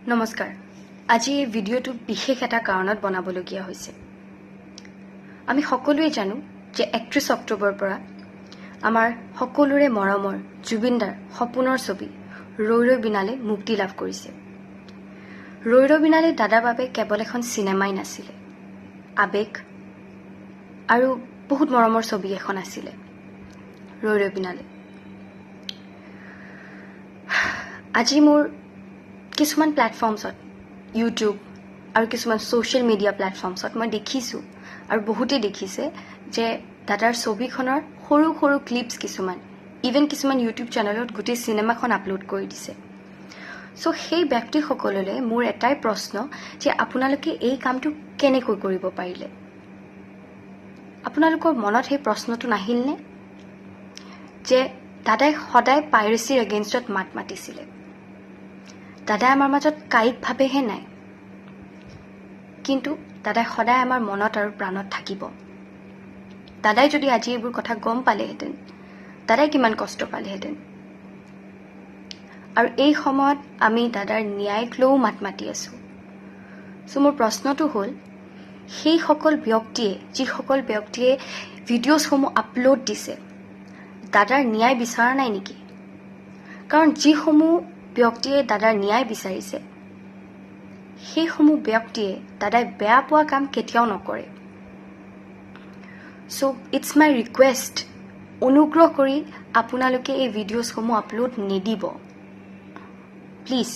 নমস্কাৰ আজি এই ভিডিঅ'টো বিশেষ এটা কাৰণত বনাবলগীয়া হৈছে আমি সকলোৱে জানো যে 31 অক্টোবৰৰ পৰা আমাৰ সকলোৰে মৰমৰ জুবিন দাৰ সপোনৰ ছবি ৰৈ ৰৈ বিনালে মুক্তি লাভ কৰিছে ৰৈ ৰৈ বিনালে দাদাৰ বাবে কেৱল এখন সিনেমাই নাছিল আবেগ আৰু বহুত মৰমৰ ছবি এখন আছিল ৰৈ ৰৈ বিনালে আজি মোৰ কিছুমান প্লেটফৰ্মছত ইউটিউব আৰু কিছুমান সোশ্যাল মিডিয়া প্লেটফৰ্মছত মই দেখিছোঁ আৰু বহুতে দেখিছে যে দাদাৰ ছবিখনৰ সৰু সৰু ক্লিপছ কিছুমান ইভেন কিছুমান ইউটিউব চেনেলত গোটেই সিনেমাখন আপলোড কৰি দিছে সো সেই ব্যক্তিসকললৈ মোৰ এটাই প্ৰশ্ন যে আপোনালোকে এই কামটো কেনেকৈ কৰিব পাৰিলে আপোনালোকৰ মনত সেই প্ৰশ্নটো নাহিলনে যে দাদাই সদায় পাইৰেচিৰ এগেইনষ্টত মাত মাতিছিলে দাদাই আমাৰ মাজত কায়িকভাৱেহে নাই কিন্তু দাদাই সদায় আমাৰ মনত আৰু প্ৰাণত থাকিব দাদাই যদি আজি এইবোৰ কথা গম পালেহেঁতেন দাদাই কিমান কষ্ট পালেহেঁতেন আৰু এই সময়ত আমি দাদাৰ ন্যায়ক লৈও মাত মাতি আছোঁ সো মোৰ প্ৰশ্নটো হ'ল সেই সকল ব্যক্তিয়ে যিসকল ব্যক্তিয়ে ভিডিঅ'ছসমূহ আপলোড দিছে দাদাৰ ন্যায় বিচৰা নাই নেকি কাৰণ যিসমূহ ব্যক্তিয়ে দাদাৰ ন্যায় বিচাৰিছে সেইসমূহ ব্যক্তিয়ে দাদাই বেয়া পোৱা কাম কেতিয়াও নকৰে সো ইটছ মাই ৰিকুৱেষ্ট অনুগ্ৰহ কৰি আপোনালোকে এই ভিডিঅ'ছসমূহ আপলোড নিদিব প্লিজ